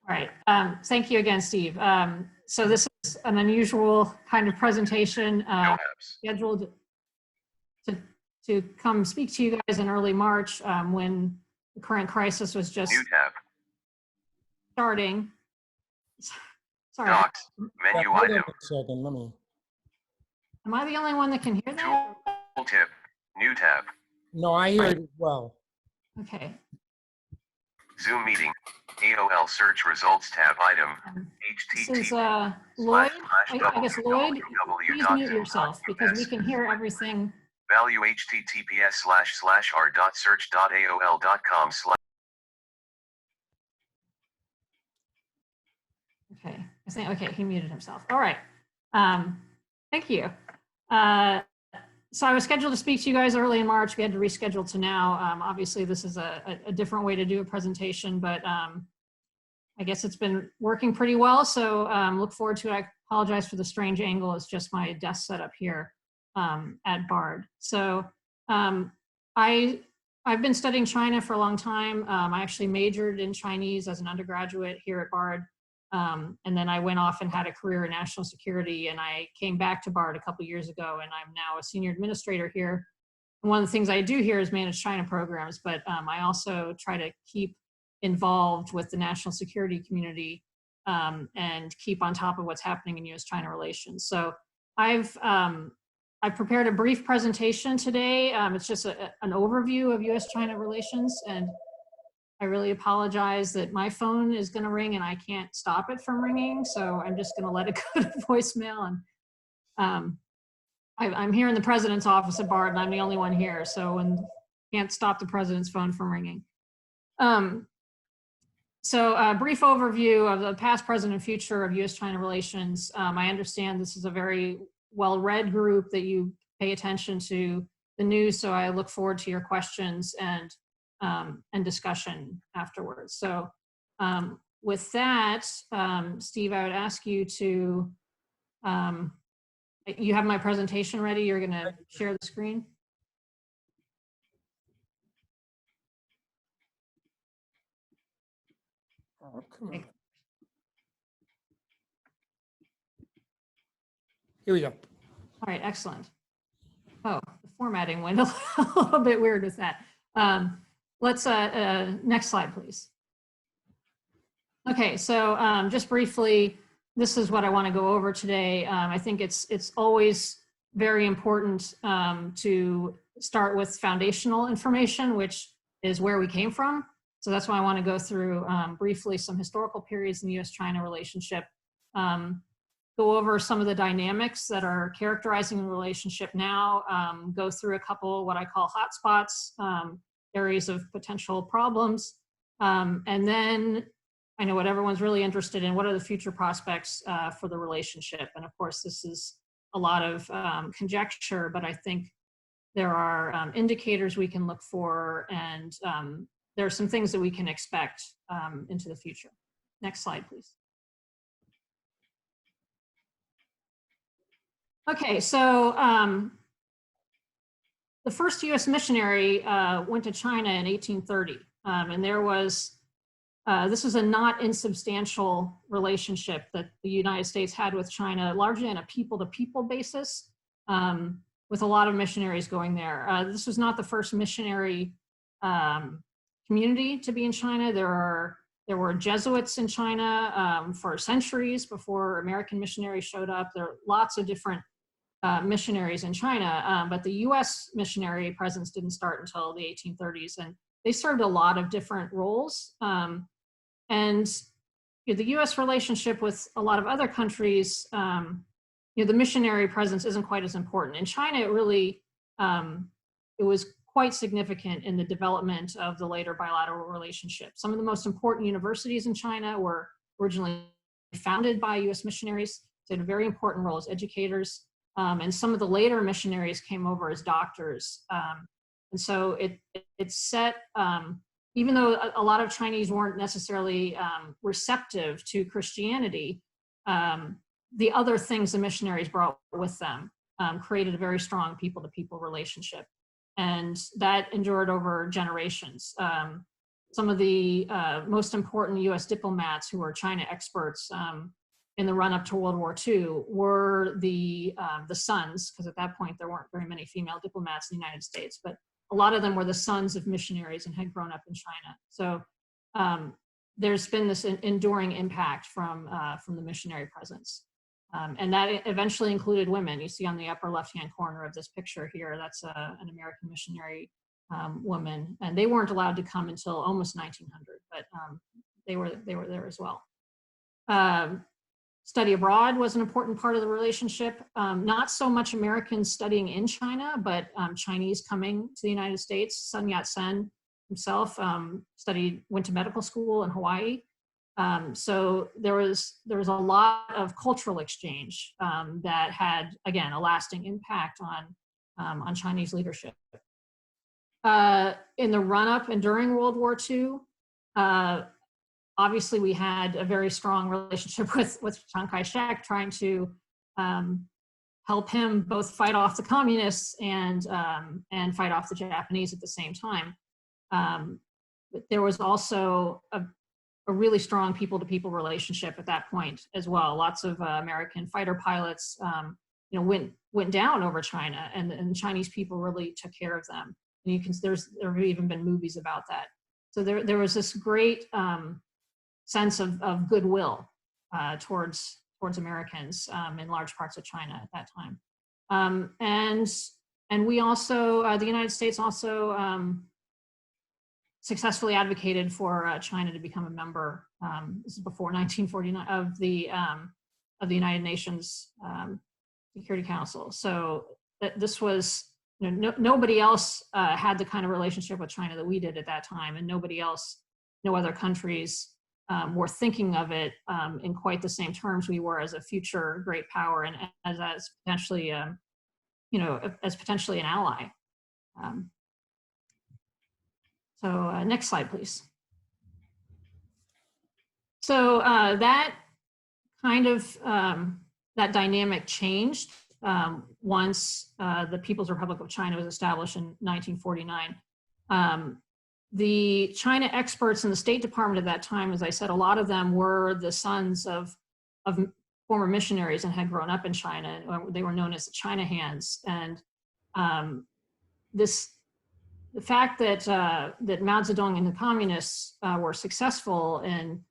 All right. Thank you again, Steve. So this is an unusual kind of presentation scheduled to come speak to you guys in early March when the current crisis was just starting. Sorry. Docs, menu item. Second, let me. Am I the only one that can hear that? Tooltip, new tab. No, I hear it as well. Okay. Zoom meeting, AOL search results tab item. This is Lloyd. I guess Lloyd, please mute yourself because we can hear everything. Value https://r.search.aol.com/. Okay, I think, okay, he muted himself. All right, thank you. So I was scheduled to speak to you guys early in March. We had to reschedule to now. Obviously, this is a different way to do a presentation, but I guess it's been working pretty well. So look forward to it. I apologize for the strange angle. It's just my desk setup here at Bard. So I've been studying China for a long time. I actually majored in Chinese as an undergraduate here at Bard. And then I went off and had a career in national security, and I came back to Bard a couple years ago, and I'm now a senior administrator here. And one of the things I do here is manage China programs, but I also try to keep involved with the national security community and keep on top of what's happening in U.S.-China relations. So I've prepared a brief presentation today. It's just an overview of U.S.-China relations, and I really apologize that my phone is going to ring and I can't stop it from ringing, so I'm just going to let it go to voicemail. And I'm here in the president's office at Bard, and I'm the only one here, so can't stop the president's phone from ringing. So a brief overview of the past, present, and future of U.S.-China relations. I understand this is a very well-read group that you pay attention to the news, so I look forward to your questions and discussion afterwards. So with that, Steve, I would ask you to, you have my presentation ready? You're going to share the screen? Oh, come on. Okay. Here we go. All right, excellent. Oh, the formatting went a little bit weird with that. Let's, next slide, please. Okay, so just briefly, this is what I want to go over today. I think it's always very important to start with foundational information, which is where we came from. So that's why I want to go through briefly some historical periods in the U.S.-China relationship, go over some of the dynamics that are characterizing the relationship now, go through a couple what I call hotspots, areas of potential problems, and then I know what everyone's really interested in, what are the future prospects for the relationship? And of course, this is a lot of conjecture, but I think there are indicators we can look for, and there are some things that we can expect into the future. Next slide, please. Okay, so the first U.S. missionary went to China in 1830, and there was, this was a not insubstantial relationship that the United States had with China, largely on a people-to-people basis, with a lot of missionaries going there. This was not the first missionary community to be in China. There were Jesuits in China for centuries before American missionaries showed up. There are lots of different missionaries in China, but the U.S. missionary presence didn't start until the 1830s, and they served a lot of different roles. And the U.S. relationship with a lot of other countries, the missionary presence isn't quite as important. In China, it really, it was quite significant in the development of the later bilateral relationship. Some of the most important universities in China were originally founded by U.S. missionaries. They had a very important role as educators. And some of the later missionaries came over as doctors. And so it set, even though a lot of Chinese weren't necessarily receptive to Christianity, the other things the missionaries brought with them created a very strong people-to-people relationship. And that endured over generations. some of the most important U.S. diplomats who were China experts in the run-up to World War II were the sons, because at that point there weren't very many female diplomats in the United States, but a lot of them were the sons of missionaries and had grown up in China. So there's been this enduring impact from the missionary presence. And that eventually included women. You see on the upper left-hand corner of this picture here, that's an American missionary woman, and they weren't allowed to come until almost 1900, but they were there as well. Study abroad was an important part of the relationship. Not so much Americans studying in China, but Chinese coming to the United States. Sun Yat-sen himself went to medical school in Hawaii. So there was a lot of cultural exchange that had, again, a lasting impact on Chinese leadership. In the run-up and during World War II, obviously we had a very strong relationship with Chiang Kai-shek, trying to help him both fight off the communists and fight off the Japanese at the same time. But there was also a really strong people-to-people relationship at that point as well. Lots of American fighter pilots, went down over China, and the Chinese people really took care of them. And there have even been movies about that. So there was this great sense of goodwill towards Americans in large parts of China at that time. And we also, the United States also successfully advocated for China to become a member, this is before 1949, of the United Nations Security Council. So this was, nobody else had the kind of relationship with China that we did at that time, and no other countries were thinking of it in quite the same terms we were, as a future great power and as potentially, as potentially an ally. So next slide, please. So that kind of, that dynamic changed once the People's Republic of China was established in 1949. The China experts in the State Department at that time, as I said, a lot of them were the sons of former missionaries and had grown up in China. They were known as the China hands. And the fact that Mao Zedong and the communists were successful in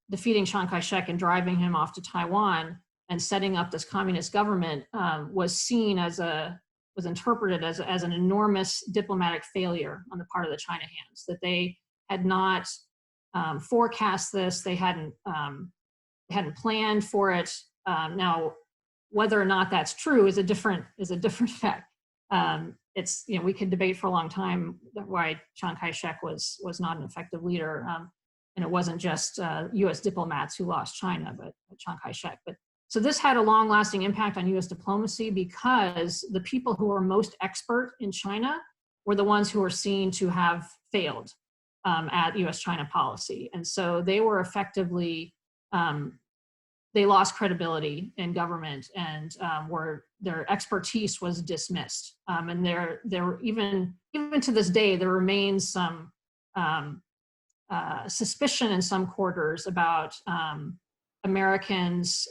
defeating Chiang Kai-shek and driving him off to Taiwan and setting up this communist government was seen was interpreted as an enormous diplomatic failure on the part of the China hands, that they had not forecast this, they hadn't planned for it. Now, whether or not that's true is a different fact. It's, we could debate for a long time why Chiang Kai-shek was not an effective leader, and it wasn't just U.S. diplomats who lost China, but Chiang Kai-shek. But so this had a long-lasting impact on U.S. diplomacy, because the people who were most expert in China were the ones who were seen to have failed at U.S.-China policy. And so they were effectively, they lost credibility in government, and their expertise was dismissed. And there were even to this day, there remains some suspicion in some quarters about Americans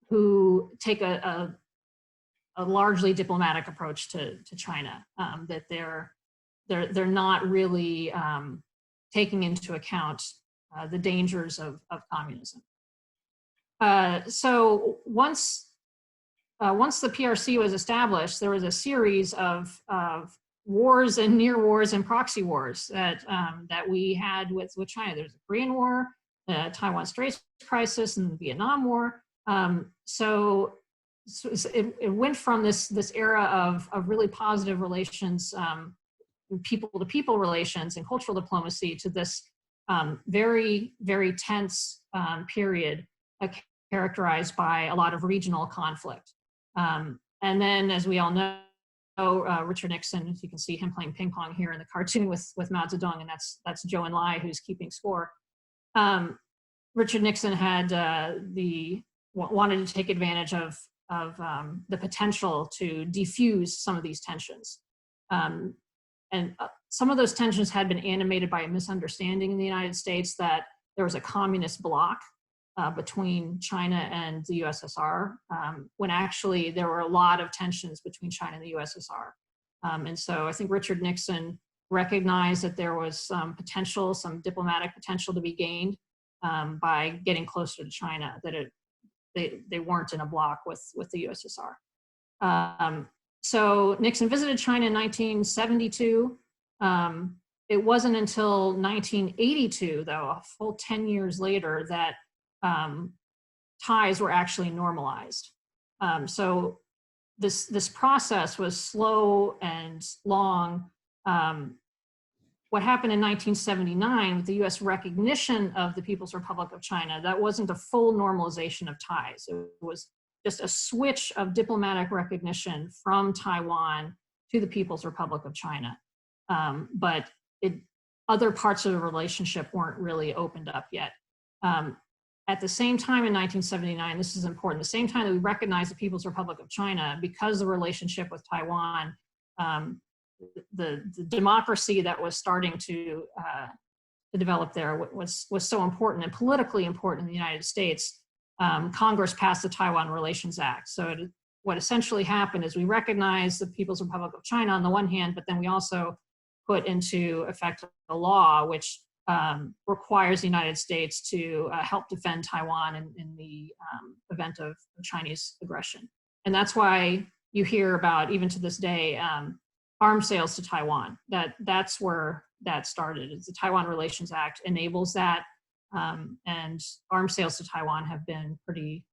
who take a largely diplomatic approach to China, that they're not really taking into account the dangers of communism. So once the PRC was established, there was a series of wars and near wars and proxy wars that we had with China. There's the Korean War, the Taiwan Straits crisis, and the Vietnam War. So it went from this era of really positive relations, people-to-people relations and cultural diplomacy, to this very, very tense period characterized by a lot of regional conflict. And then, as we all know, Richard Nixon, if you can see him playing ping pong here in the cartoon with Mao Zedong, and that's Zhou Enlai who's keeping score. Richard Nixon had wanted to take advantage of the potential to defuse some of these tensions. And some of those tensions had been animated by a misunderstanding in the United States that there was a communist bloc between China and the USSR, when actually there were a lot of tensions between China and the USSR. And so I think Richard Nixon recognized that there was some potential, some diplomatic potential to be gained by getting closer to China, that they weren't in a bloc with the USSR. So Nixon visited China in 1972. It wasn't until 1982, though, a full 10 years later, that ties were actually normalized. So this process was slow and long. What happened in 1979 with the US recognition of the People's Republic of China, that wasn't a full normalization of ties. It was just a switch of diplomatic recognition from Taiwan to the People's Republic of China. But other parts of the relationship weren't really opened up yet. At the same time in 1979, this is important, the same time that we recognized the People's Republic of China, because the relationship with Taiwan, the democracy that was starting to develop there was so important and politically important in the United States, Congress passed the Taiwan Relations Act. So what essentially happened is we recognized the People's Republic of China on the one hand, but then we also put into effect a law which requires the United States to help defend Taiwan in the event of Chinese aggression. And that's why you hear about, even to this day, arms sales to Taiwan. That's where that started. It's the Taiwan Relations Act enables that, and arms sales to Taiwan have been pretty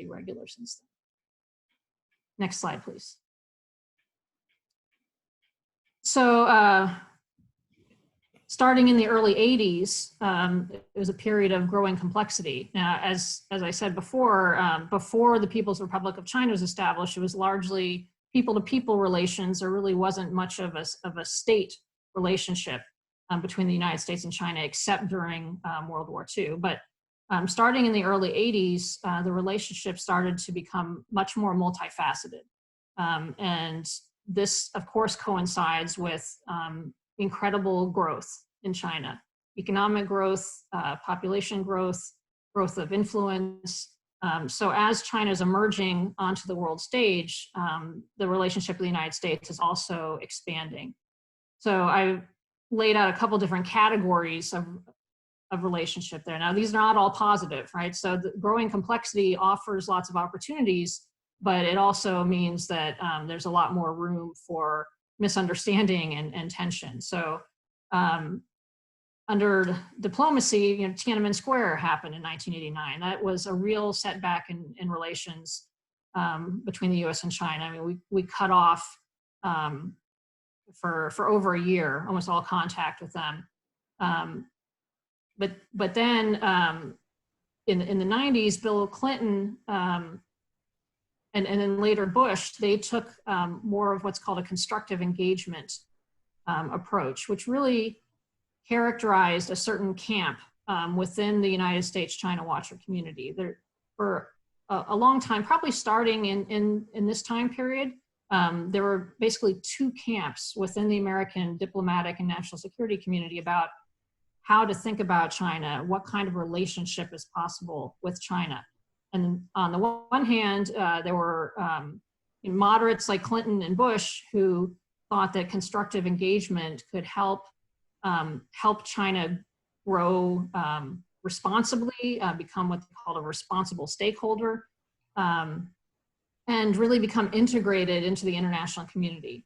regular since then. Next slide, please. So starting in the early 80s, it was a period of growing complexity. Now, as I said before, before the People's Republic of China was established, it was largely people-to-people relations. There really wasn't much of a state relationship between the United States and China, except during World War II. But starting in the early 80s, the relationship started to become much more multifaceted. And this, of course, coincides with incredible growth in China. Economic growth, population growth, growth of influence. So as China is emerging onto the world stage, the relationship with the United States is also expanding. So I laid out a couple different categories of relationship there. Now, these are not all positive, right? So the growing complexity offers lots of opportunities, but it also means that there's a lot more room for misunderstanding and tension. So under diplomacy, Tiananmen Square happened in 1989. That was a real setback in relations between the U.S. and China. I mean, we cut off for over a year almost all contact with them. But then in the 90s, Bill Clinton and then later Bush, they took more of what's called a constructive engagement approach, which really characterized a certain camp within the United States China Watcher community. There, for a long time, probably starting in this time period, there were basically two camps within the American diplomatic and national security community about how to think about China, what kind of relationship is possible with China. And on the one hand, there were moderates like Clinton and Bush who thought that constructive engagement could help China grow responsibly, become what they call a responsible stakeholder, and really become integrated into the international community.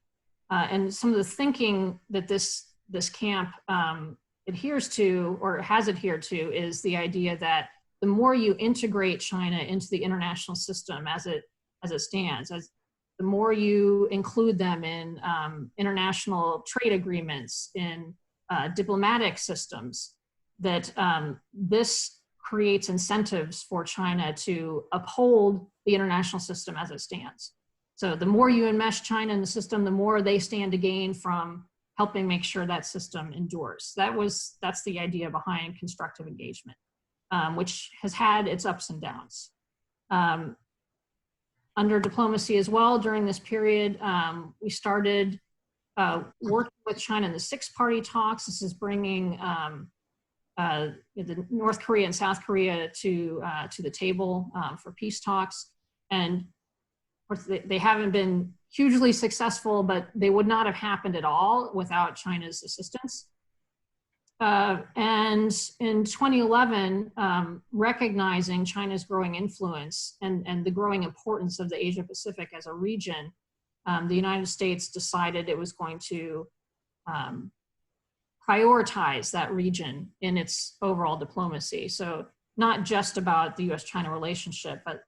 And some of the thinking that this camp adheres to, or has adhered to, is the idea that the more you integrate China into the international system as it stands, the more you include them in international trade agreements, in diplomatic systems, that this creates incentives for China to uphold the international system as it stands. So the more you enmesh China in the system, the more they stand to gain from helping make sure that system endures. That's the idea behind constructive engagement, which has had its ups and downs. Under diplomacy as well, during this period, we started working with China in the six-party talks. This is bringing the North Korea and South Korea to the table for peace talks. And of course, they haven't been hugely successful, but they would not have happened at all without China's assistance. And in 2011, recognizing China's growing influence and the growing importance of the Asia Pacific as a region, the United States decided it was going to prioritize that region in its overall diplomacy. So not just about the US-China relationship, but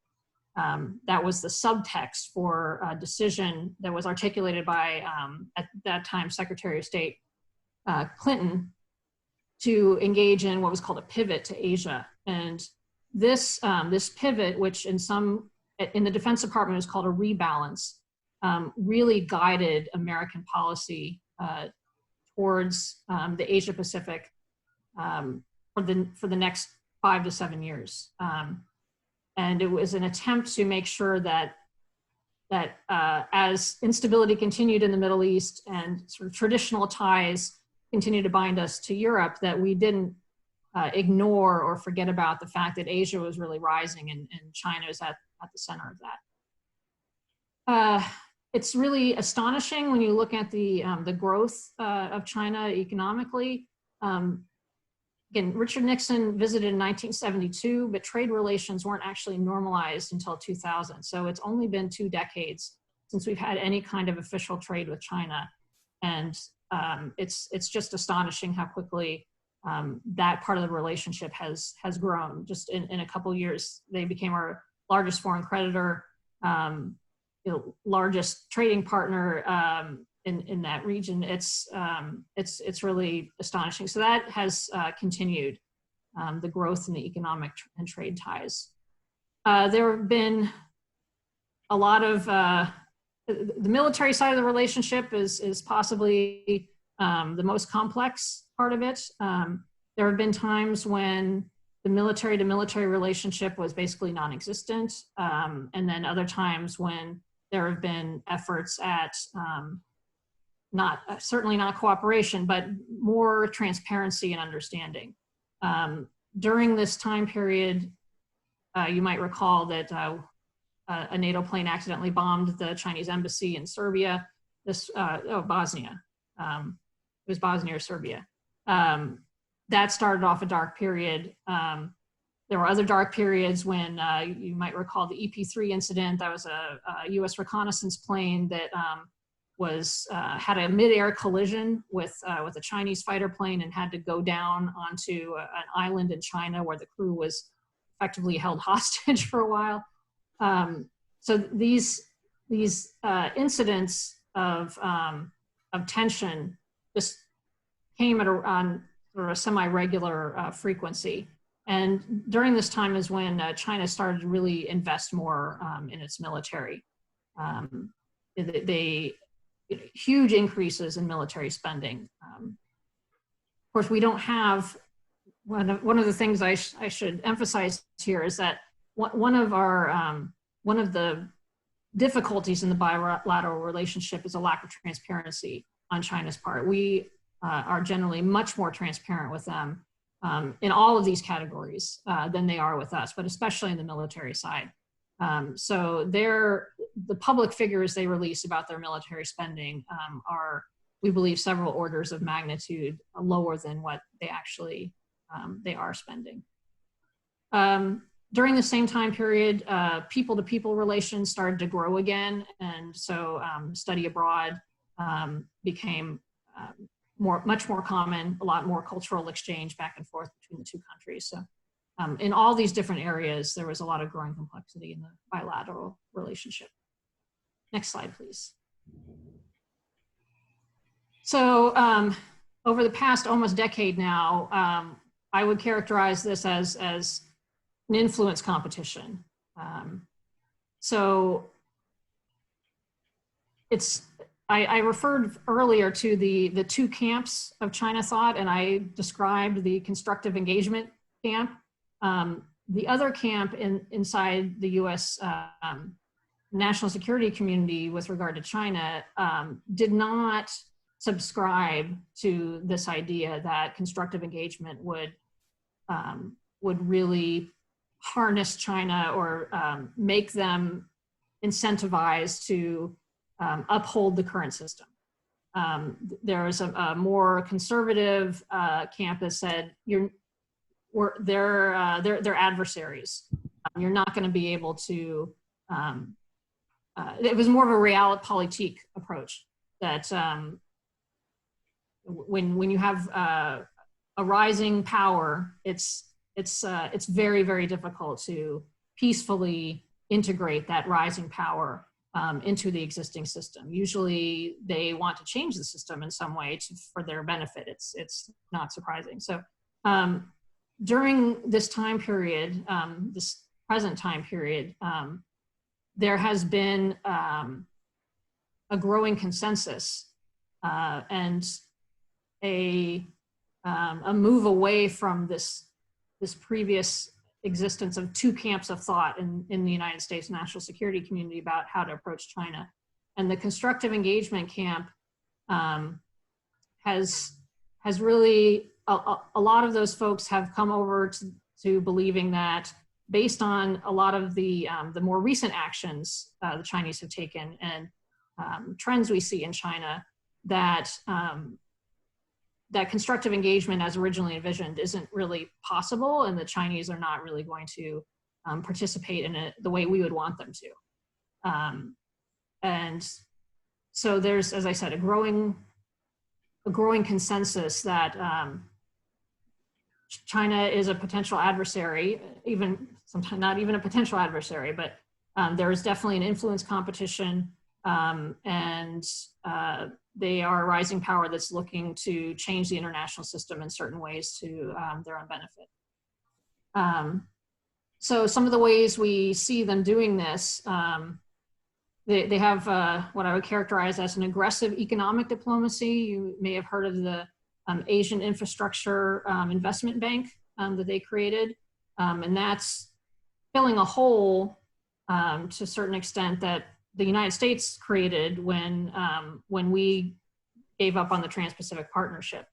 that was the subtext for a decision that was articulated by, at that time, Secretary of State Clinton, to engage in what was called a pivot to Asia. And this pivot, which in the Defense Department is called a rebalance, really guided American policy towards the Asia Pacific for the next 5 to 7 years. And it was an attempt to make sure that as instability continued in the Middle East and sort of traditional ties continue to bind us to Europe, that we didn't ignore or forget about the fact that Asia was really rising and China is at the center of that. It's really astonishing when you look at the growth of China economically. Again, Richard Nixon visited in 1972, but trade relations weren't actually normalized until 2000. So it's only been 2 decades since we've had any kind of official trade with China. And it's just astonishing how quickly that part of the relationship has grown. Just in a couple of years, they became our largest foreign creditor, largest trading partner in that region. It's really astonishing. So that has continued the growth in the economic and trade ties. There have been a lot of the military side of the relationship is possibly the most complex part of it. There have been times when the military-to-military relationship was basically non-existent, and then other times when there have been efforts at certainly not cooperation, but more transparency and understanding. During this time period, you might recall that a NATO plane accidentally bombed the Chinese embassy in Serbia. Bosnia. It was Bosnia or Serbia. That started off a dark period. There were other dark periods when you might recall the EP3 incident. That was a U.S. reconnaissance plane that had a mid-air collision with a Chinese fighter plane and had to go down onto an island in China where the crew was effectively held hostage for a while. So these incidents of tension just came on sort of a semi-regular frequency. And during this time is when China started to really invest more in its military. Huge increases in military spending. Of course, we don't have, one of the things I should emphasize here is that one of the difficulties in the bilateral relationship is a lack of transparency on China's part. We are generally much more transparent with them in all of these categories than they are with us, but especially in the military side. So the public figures they release about their military spending are, we believe, several orders of magnitude lower than what they actually they are spending. During the same time period, people-to-people relations started to grow again, and so study abroad became much more common, a lot more cultural exchange back and forth between the two countries. So in all these different areas, there was a lot of growing complexity in the bilateral relationship. Next slide, please. So over the past almost decade now, I would characterize this as an influence competition. So I referred earlier to the 2 camps of China thought, and I described the constructive engagement camp. The other camp inside the US national security community with regard to China did not subscribe to this idea that constructive engagement would really harness China or make them incentivized to uphold the current system. There is a more conservative camp that said they're adversaries. You're not going to be able to. It was more of a realpolitik approach that when you have a rising power, it's very, very difficult to peacefully integrate that rising power into the existing system. Usually they want to change the system in some way for their benefit. It's not surprising. So during this time period, this present time period, there has been a growing consensus and a move away from this previous existence of two camps of thought in the United States national security community about how to approach China. And the constructive engagement camp has really, a lot of those folks have come over to believing that based on a lot of the more recent actions the Chinese have taken and trends we see in China, that that constructive engagement as originally envisioned isn't really possible, and the Chinese are not really going to participate in it the way we would want them to. And so there's, as I said, a growing consensus that China is a potential adversary, even sometimes not even a potential adversary, but there is definitely an influence competition, and they are a rising power that's looking to change the international system in certain ways to their own benefit. So some of the ways we see them doing this, they have what I would characterize as an aggressive economic diplomacy. You may have heard of the Asian Infrastructure Investment Bank that they created, and that's filling a hole to a certain extent that the United States created when we gave up on the Trans-Pacific Partnership.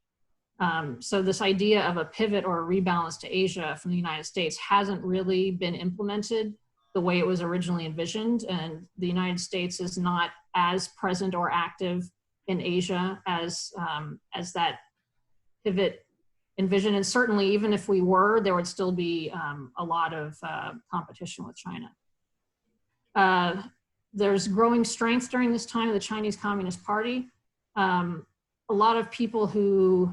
So this idea of a pivot or a rebalance to Asia from the United States hasn't really been implemented the way it was originally envisioned, and the United States is not as present or active in Asia as that pivot envisioned. And certainly, even if we were, there would still be a lot of competition with China. There's growing strength during this time of the Chinese Communist Party. A lot of people who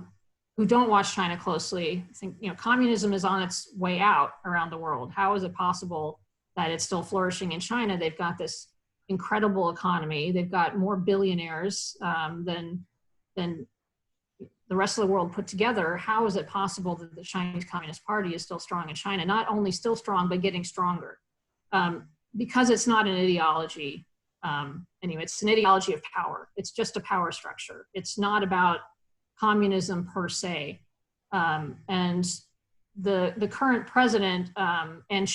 don't watch China closely think, communism is on its way out around the world. How is it possible that it's still flourishing in China? They've got this incredible economy. They've got more billionaires than the rest of the world put together. How is it possible that the Chinese Communist Party is still strong in China? Not only still strong, but getting stronger. Because it's not an ideology. Anyway, it's an ideology of power. It's just a power structure. It's not about communism per se. And the current president and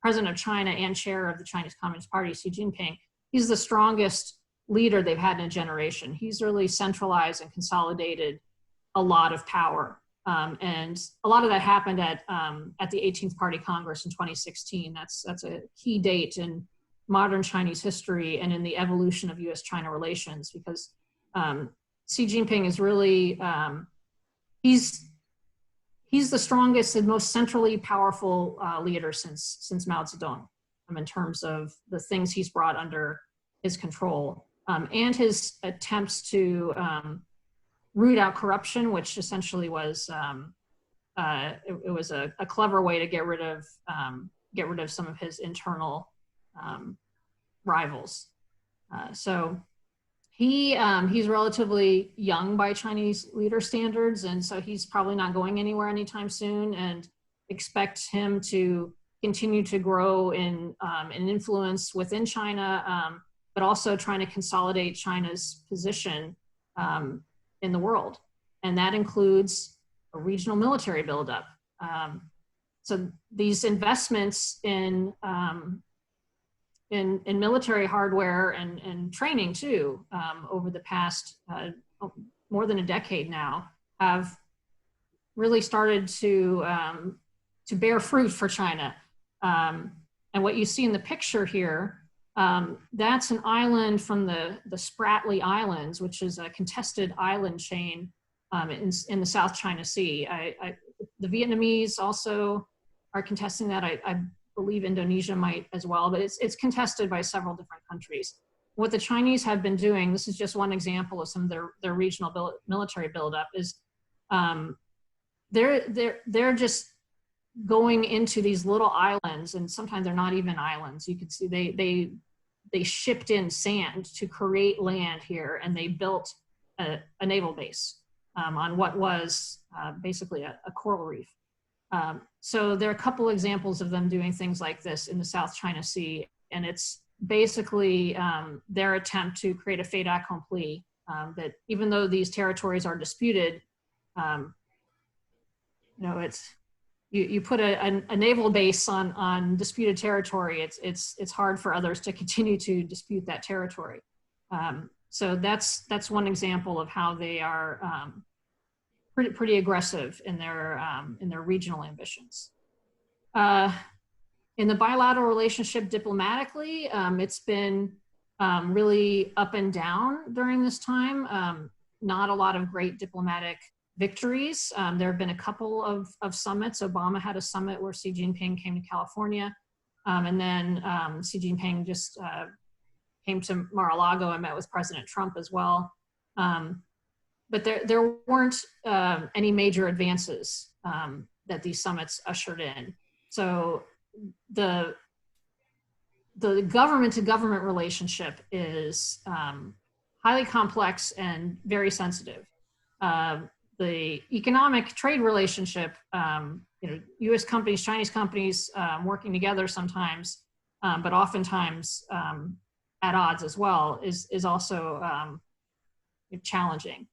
president of China and chair of the Chinese Communist Party, Xi Jinping, he's the strongest leader they've had in a generation. He's really centralized and consolidated a lot of power. And a lot of that happened at the 18th Party Congress in 2016. That's a key date in modern Chinese history and in the evolution of U.S.-China relations, because Xi Jinping is really, he's the strongest and most centrally powerful leader since Mao Zedong, in terms of the things he's brought under his control, and his attempts to root out corruption, which essentially was it was a clever way to get rid of some of his internal rivals. So he's relatively young by Chinese leader standards, and so he's probably not going anywhere anytime soon. And expect him to continue to grow in influence within China, but also trying to consolidate China's position in the world. And that includes a regional military buildup. So these investments in in military hardware and training too, over the past more than a decade now, have really started to bear fruit for China. And what you see in the picture here, that's an island from the Spratly Islands, which is a contested island chain in the South China Sea. The Vietnamese also are contesting that. I believe Indonesia might as well, but it's contested by several different countries. What the Chinese have been doing, this is just one example of some of their regional military buildup, is they're just going into these little islands, and sometimes they're not even islands. You can see they shipped in sand to create land here, and they built a naval base on what was basically a coral reef. So there are a couple examples of them doing things like this in the South China Sea, and it's basically their attempt to create a fait accompli, that even though these territories are disputed, it's you put a naval base on disputed territory, it's hard for others to continue to dispute that territory. So that's one example of how they are pretty aggressive in their regional ambitions. In the bilateral relationship diplomatically, it's been really up and down during this time. Not a lot of great diplomatic victories. There have been a couple of summits. Obama had a summit where Xi Jinping came to California, and then Xi Jinping just came to Mar-a-Lago and met with President Trump as well. But there weren't any major advances that these summits ushered in. So the government-to-government relationship is highly complex and very sensitive. The economic trade relationship, U.S. companies, Chinese companies working together sometimes, but oftentimes at odds as well, is also challenging.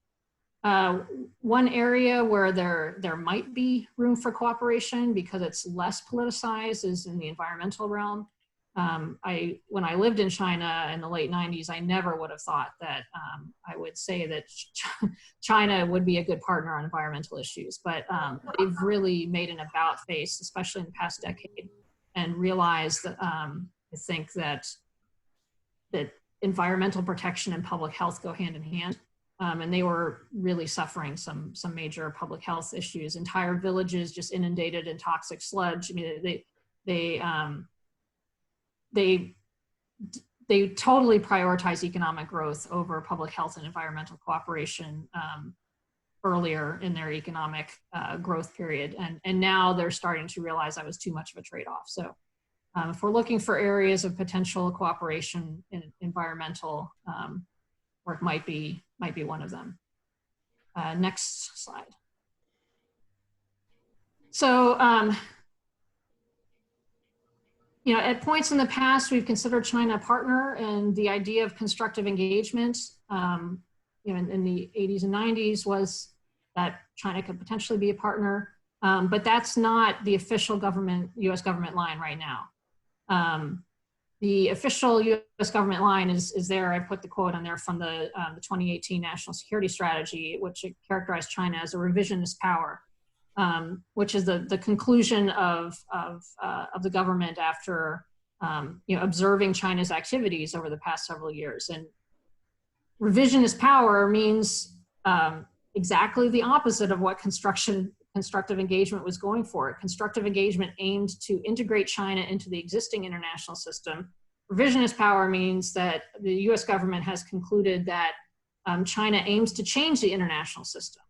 One area where there might be room for cooperation because it's less politicized is in the environmental realm. When I lived in China in the late 90s, I never would have thought that I would say that China would be a good partner on environmental issues, but they've really made an about face, especially in the past decade, and realized that I think that environmental protection and public health go hand in hand. And they were really suffering some major public health issues. Entire villages just inundated in toxic sludge. I mean, they totally prioritize economic growth over public health and environmental cooperation earlier in their economic growth period. And now they're starting to realize that was too much of a trade-off. So if we're looking for areas of potential cooperation in environmental work, might be one of them. Next slide. So, at points in the past, we've considered China a partner, and the idea of constructive engagement, in the 80s and 90s was that China could potentially be a partner, but that's not the official U.S. government line right now. The official U.S. government line is there. I put the quote on there from the 2018 National Security Strategy, which characterized China as a revisionist power. Which is the conclusion of the government after observing China's activities over the past several years. And revisionist power means exactly the opposite of what constructive engagement was going for. Constructive engagement aimed to integrate China into the existing international system. Revisionist power means that the U.S. government has concluded that China aims to change the international system,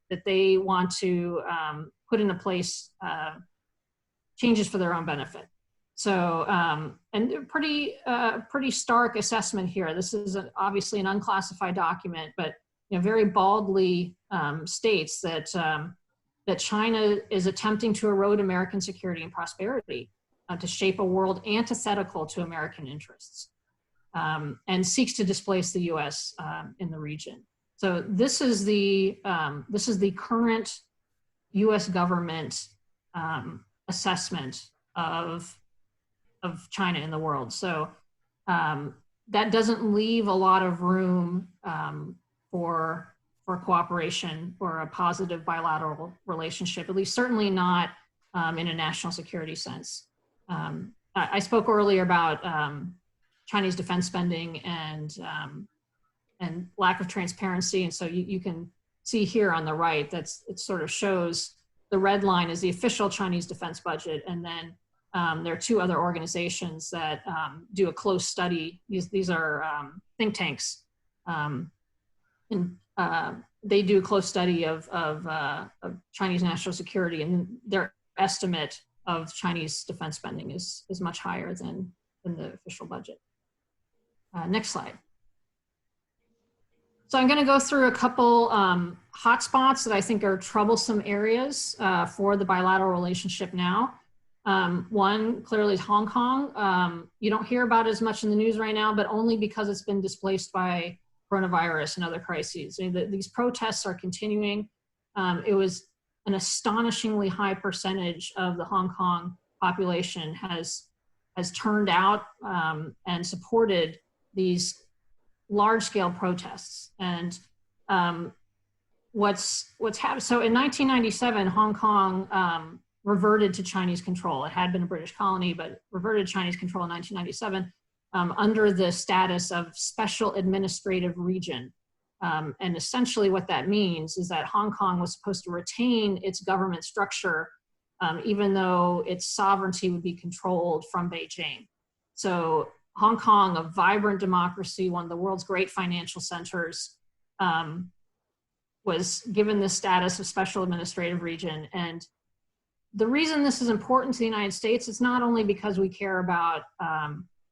that they want to put into place changes for their own benefit. So, and pretty stark assessment here. This is obviously an unclassified document, but very baldly states that that China is attempting to erode American security and prosperity, to shape a world antithetical to American interests, and seeks to displace the U.S. In the region. So this is the current U.S. government assessment of China in the world. So that doesn't leave a lot of room for cooperation or a positive bilateral relationship, at least certainly not in a national security sense. I spoke earlier about Chinese defense spending and lack of transparency. And so you can see here on the right, it sort of shows the red line is the official Chinese defense budget. And then there are two other organizations that do a close study. These are think tanks. And they do a close study of Chinese national security, and their estimate of Chinese defense spending is much higher than the official budget. Next slide. So I'm going to go through a couple hotspots that I think are troublesome areas for the bilateral relationship now. One clearly is Hong Kong. You don't hear about it as much in the news right now, but only because it's been displaced by coronavirus and other crises. These protests are continuing. It was an astonishingly high percentage of the Hong Kong population has turned out and supported these large-scale protests. And what's happened, so in 1997, Hong Kong reverted to Chinese control. It had been a British colony, but reverted to Chinese control in 1997 under the status of special administrative region. And essentially what that means is that Hong Kong was supposed to retain its government structure, even though its sovereignty would be controlled from Beijing. So Hong Kong, a vibrant democracy, one of the world's great financial centers, was given the status of special administrative region. And the reason this is important to the United States is not only because we care about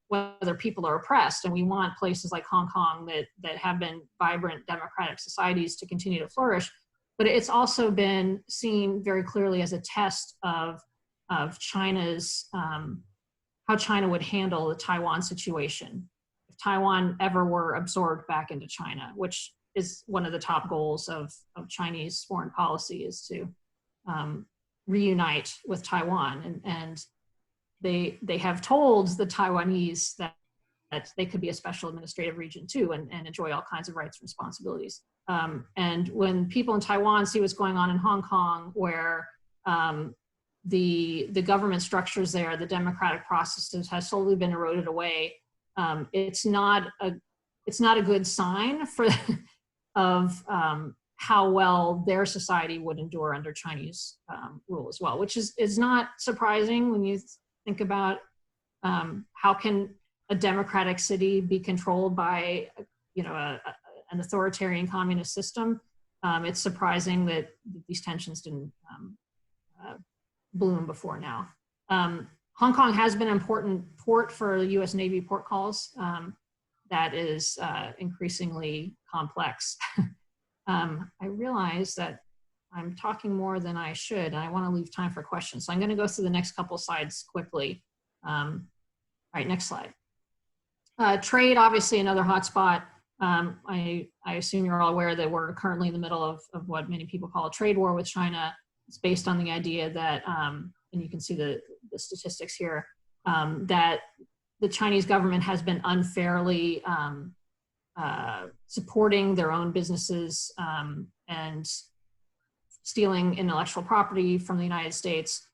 whether people are oppressed, and we want places like Hong Kong that have been vibrant democratic societies to continue to flourish, but it's also been seen very clearly as a test of China's, how China would handle the Taiwan situation if Taiwan ever were absorbed back into China, which is one of the top goals of Chinese foreign policy, is to reunite with Taiwan. And they have told the Taiwanese that they could be a special administrative region too, and enjoy all kinds of rights and responsibilities. And when people in Taiwan see what's going on in Hong Kong, where the government structures there, the democratic processes has slowly been eroded away, it's not a good sign of how well their society would endure under Chinese rule as well, which is not surprising when you think about how can a democratic city be controlled by an authoritarian communist system. It's surprising that these tensions didn't bloom before now. Hong Kong has been an important port for U.S. Navy port calls. That is increasingly complex. I realize that I'm talking more than I should, and I want to leave time for questions. So I'm going to go through the next couple slides quickly. All right, next slide. Trade, obviously another hotspot. I assume you're all aware that we're currently in the middle of what many people call a trade war with China. It's based on the idea that, and you can see the statistics here, that the Chinese government has been unfairly supporting their own businesses and stealing intellectual property from the United States.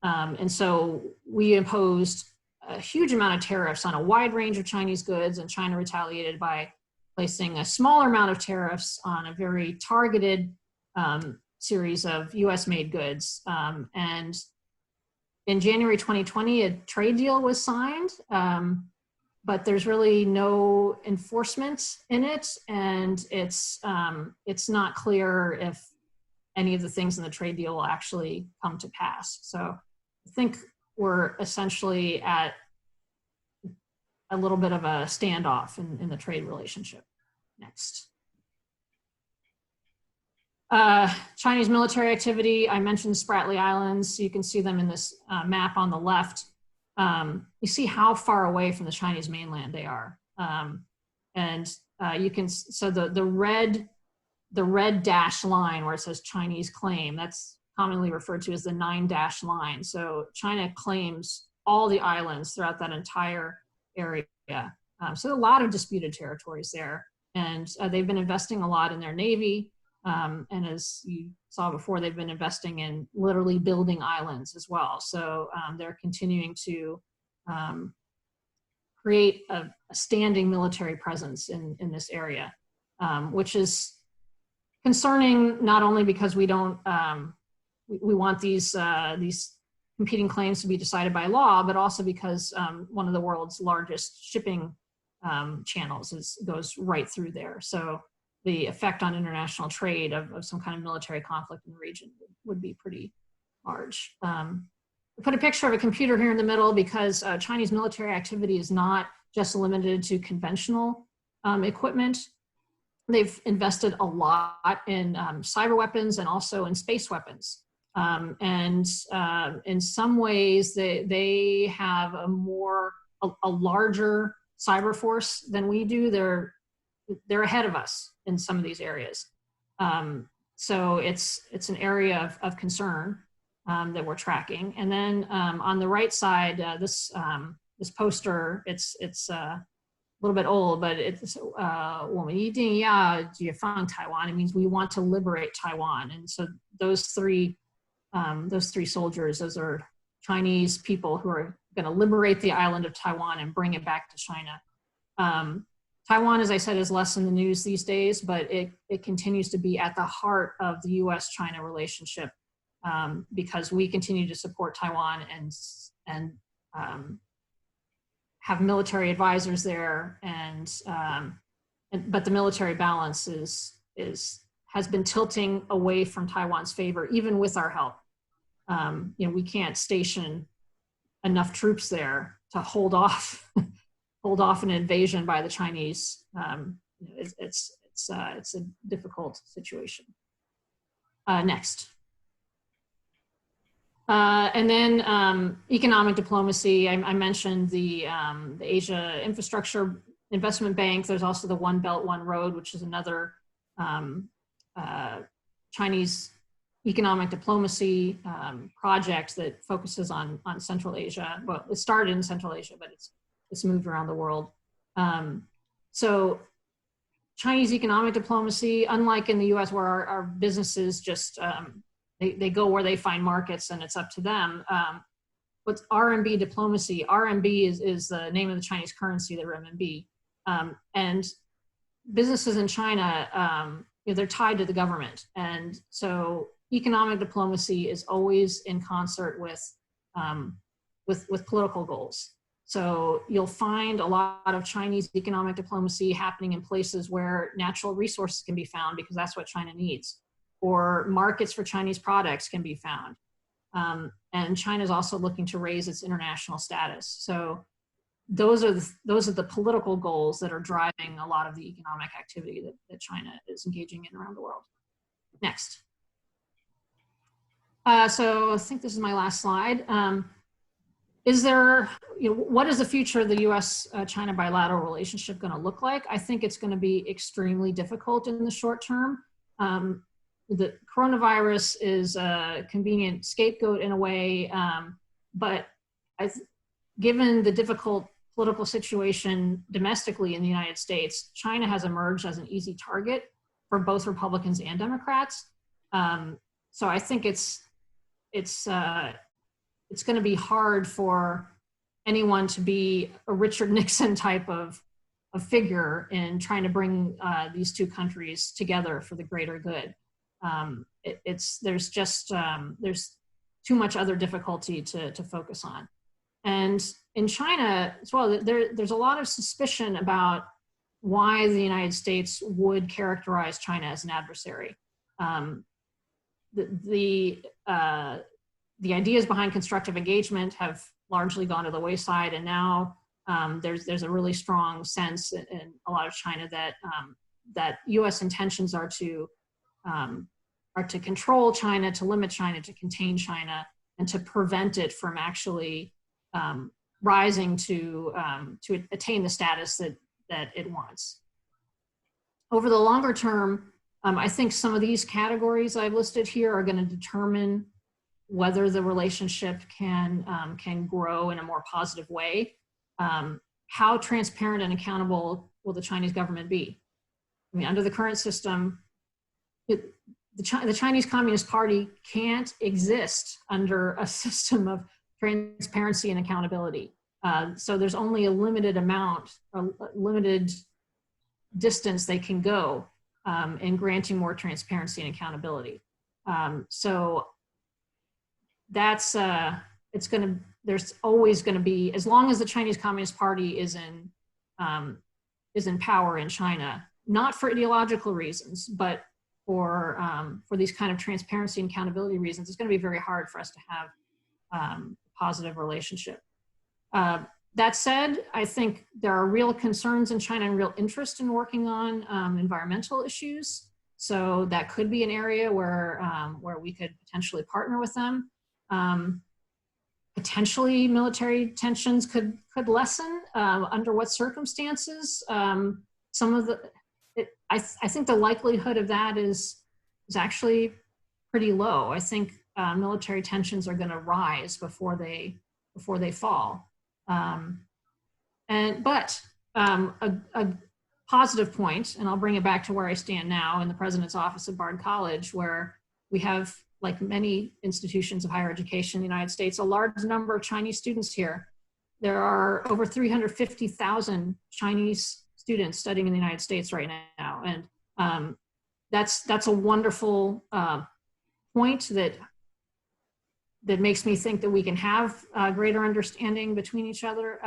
And so we imposed a huge amount of tariffs on a wide range of Chinese goods, and China retaliated by placing a smaller amount of tariffs on a very targeted series of US-made goods. And in January 2020, a trade deal was signed, but there's really no enforcement in it, and it's not clear if any of the things in the trade deal will actually come to pass. So I think we're essentially at a little bit of a standoff in the trade relationship. Next. Chinese military activity, I mentioned Spratly Islands. You can see them in this map on the left. You see how far away from the Chinese mainland they are. And you can, so the red dash line where it says Chinese claim, that's commonly referred to as the 9-dash line. So China claims all the islands throughout that entire area. So a lot of disputed territories there. And they've been investing a lot in their Navy. And as you saw before, they've been investing in literally building islands as well. So they're continuing to create a standing military presence in this area, which is concerning not only because we don't, we want these competing claims to be decided by law, but also because one of the world's largest shipping channels goes right through there. So the effect on international trade of some kind of military conflict in the region would be pretty large. I put a picture of a computer here in the middle because Chinese military activity is not just limited to conventional equipment. They've invested a lot in cyber weapons and also in space weapons. And in some ways, they have a larger cyber force than we do. They're ahead of us in some of these areas. So it's an area of concern that we're tracking. And then on the right side, this poster, it's a little bit old, but it's 我们一定要解放 Taiwan. It means we want to liberate Taiwan. And so those three soldiers, those are Chinese people who are going to liberate the island of Taiwan and bring it back to China. Taiwan, as I said, is less in the news these days, but it continues to be at the heart of the US-China relationship because we continue to support Taiwan and have military advisors there, but the military balance has been tilting away from Taiwan's favor, even with our help. We can't station enough troops there to hold off an invasion by the Chinese. It's a difficult situation. Next. And then economic diplomacy. I mentioned the Asia Infrastructure Investment Bank. There's also the One Belt, One Road, which is another Chinese economic diplomacy project that focuses on Central Asia. Well, it started in Central Asia, but it's moved around the world. So Chinese economic diplomacy, unlike in the US where our businesses just, they go where they find markets and it's up to them. What's RMB diplomacy? RMB is the name of the Chinese currency, the renminbi. And businesses in China, they're tied to the government. And so economic diplomacy is always in concert with political goals. So you'll find a lot of Chinese economic diplomacy happening in places where natural resources can be found because that's what China needs, or markets for Chinese products can be found. And China is also looking to raise its international status. So those are the political goals that are driving a lot of the economic activity that China is engaging in around the world. Next. So I think this is my last slide. What is the future of the US-China bilateral relationship going to look like? I think it's going to be extremely difficult in the short term. The coronavirus is a convenient scapegoat in a way, but given the difficult political situation domestically in the United States, China has emerged as an easy target for both Republicans and Democrats. So I think it's going to be hard for anyone to be a Richard Nixon type of figure in trying to bring these two countries together for the greater good. There's too much other difficulty to focus on. And in China as well, there's a lot of suspicion about why the United States would characterize China as an adversary. The ideas behind constructive engagement have largely gone to the wayside, and now there's a really strong sense in a lot of China that U.S. intentions are to control China, to limit China, to contain China, and to prevent it from actually rising to attain the status that it wants. Over the longer term, I think some of these categories I've listed here are going to determine whether the relationship can grow in a more positive way. how transparent and accountable will the Chinese government be? I mean, under the current system, the Chinese Communist Party can't exist under a system of transparency and accountability. So there's only a limited amount, a limited distance they can go in granting more transparency and accountability. So that's, there's always gonna be, as long as the Chinese Communist Party is in power in China, not for ideological reasons, but for these kind of transparency and accountability reasons, it's going to be very hard for us to have a positive relationship. That said, I think there are real concerns in China and real interest in working on environmental issues. So that could be an area where we could potentially partner with them. Potentially military tensions could lessen. Under what circumstances? Some of the, I think the likelihood of that is actually pretty low. I think military tensions are going to rise before they fall. But a positive point, and I'll bring it back to where I stand now in the president's office at Bard College, where we have, like many institutions of higher education in the United States, a large number of Chinese students here. There are over 350,000 Chinese students studying in the United States right now. And that's a wonderful point that makes me think that we can have greater understanding between each other.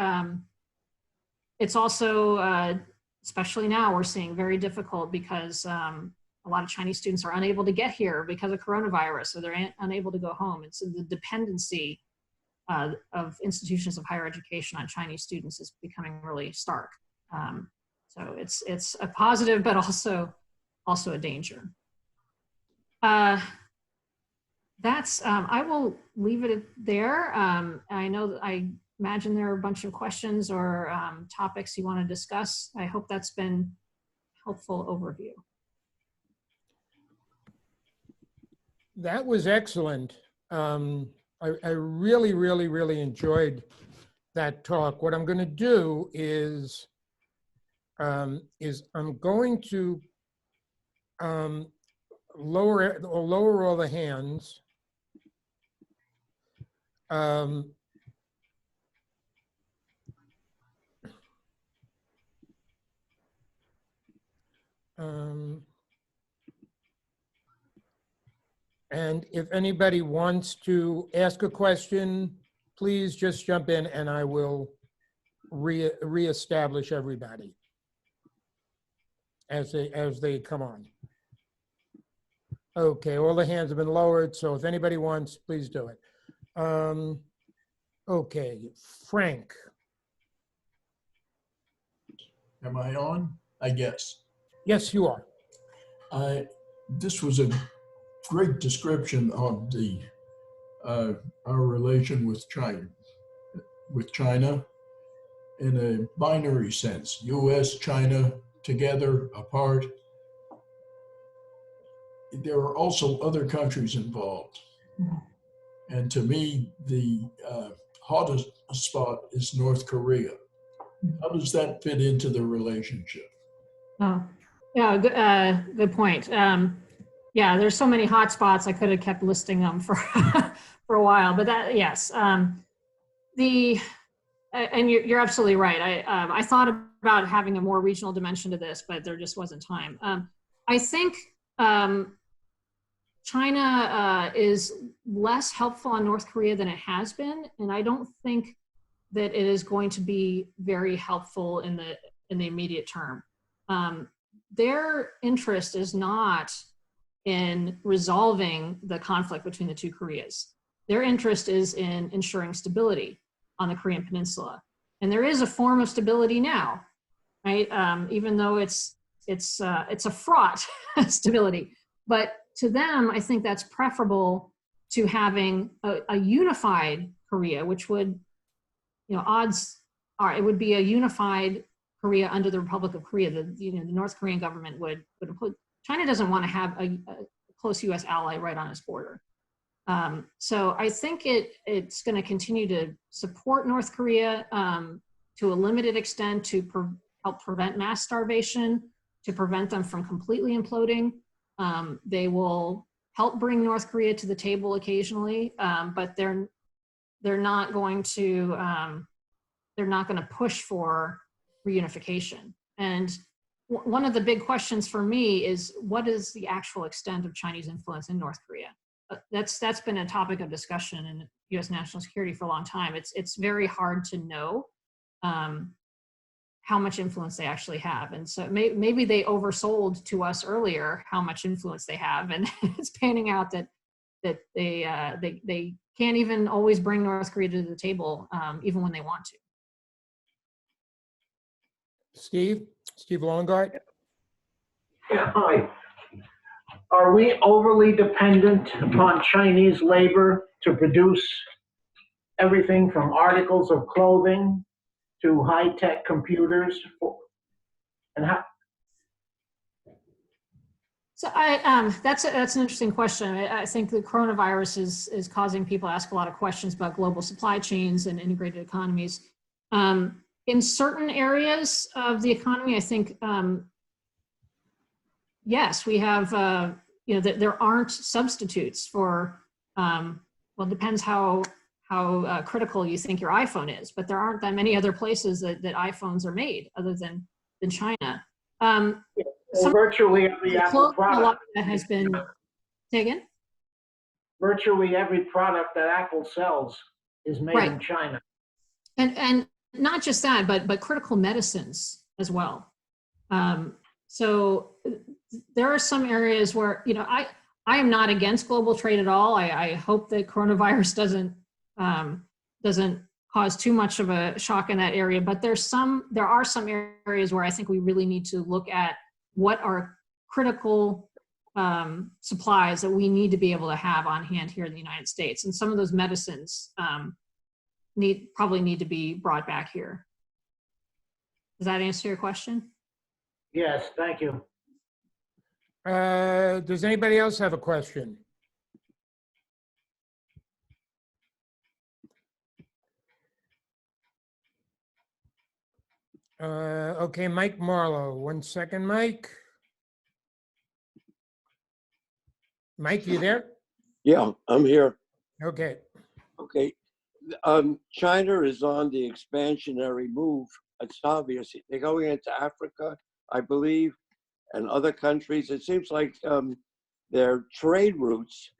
It's also, especially now, we're seeing very difficult because a lot of Chinese students are unable to get here because of coronavirus, so they're unable to go home. And so the dependency of institutions of higher education on Chinese students is becoming really stark. So it's a positive, but also a danger. I will leave it there. I know that I imagine there are a bunch of questions or topics you want to discuss. I hope that's been a helpful overview. That was excellent. I really, really, really enjoyed that talk. What I'm going to do is I'm going to lower all the hands. And if anybody wants to ask a question, please just jump in and I will reestablish everybody as they come on. Okay, all the hands have been lowered, so if anybody wants, please do it. Okay, Frank. Am I on? I guess. Yes, you are. This was a great description of the our relation with China in a binary sense. U.S., China, together, apart. There are also other countries involved. And to me, the hottest spot is North Korea. How does that fit into the relationship? Oh, yeah, good point. Yeah, there's so many hot spots. I could have kept listing them for for a while, but that, yes. And you're absolutely right. I thought about having a more regional dimension to this, but there just wasn't time. I think China is less helpful on North Korea than it has been, and I don't think that it is going to be very helpful in the immediate term. Their interest is not in resolving the conflict between the two Koreas. Their interest is in ensuring stability on the Korean Peninsula, and there is a form of stability now, right? Even though it's a fraught stability, but to them, I think that's preferable to having a unified Korea, which would, odds are it would be a unified Korea under the Republic of Korea. The North Korean government would include. China doesn't want to have a close U.S. ally right on its border. So I think it's going to continue to support North Korea to a limited extent to help prevent mass starvation, to prevent them from completely imploding. They will help bring North Korea to the table occasionally, but they're not going to push for reunification. And one of the big questions for me is, what is the actual extent of Chinese influence in North Korea? That's been a topic of discussion in U.S. national security for a long time. It's very hard to know how much influence they actually have, and so maybe they oversold to us earlier how much influence they have, and it's panning out that they can't even always bring North Korea to the table, even when they want to. Steve Longart. Yeah, hi. Are we overly dependent upon Chinese labor to produce everything from articles of clothing to high-tech computers? And how? So that's an interesting question. I think the coronavirus is causing people to ask a lot of questions about global supply chains and integrated economies. In certain areas of the economy, I think, yes, we have, there aren't substitutes for, well, it depends how critical you think your iPhone is, but there aren't that many other places that iPhones are made other than China. Well, virtually every Apple product that has been, say again? Virtually every product that Apple sells is made in China. And not just that, but critical medicines as well. So there are some areas where, I am not against global trade at all. I hope that coronavirus doesn't cause too much of a shock in that area. But there are some areas where I think we really need to look at what are critical supplies that we need to be able to have on hand here in the United States. And some of those medicines probably need to be brought back here. Does that answer your question? yes, thank you. Does anybody else have a question? Okay, Mike Marlowe. 1 second, Mike. Mike, you there? Yeah, I'm here. Okay. Okay. China is on the expansionary move. It's obvious. They're going into Africa, I believe, and other countries. It seems like their trade routes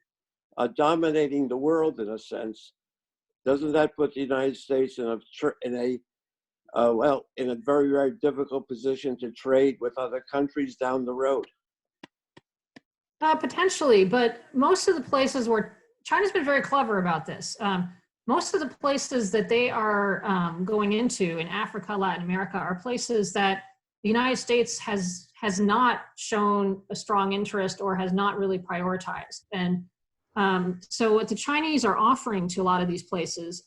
are dominating the world in a sense. Doesn't that put the United States in a very, very difficult position to trade with other countries down the road? Potentially, but most of the places where China's been very clever about this. Most of the places that they are going into in Africa, Latin America, are places that the United States has not shown a strong interest or has not really prioritized. And so what the Chinese are offering to a lot of these places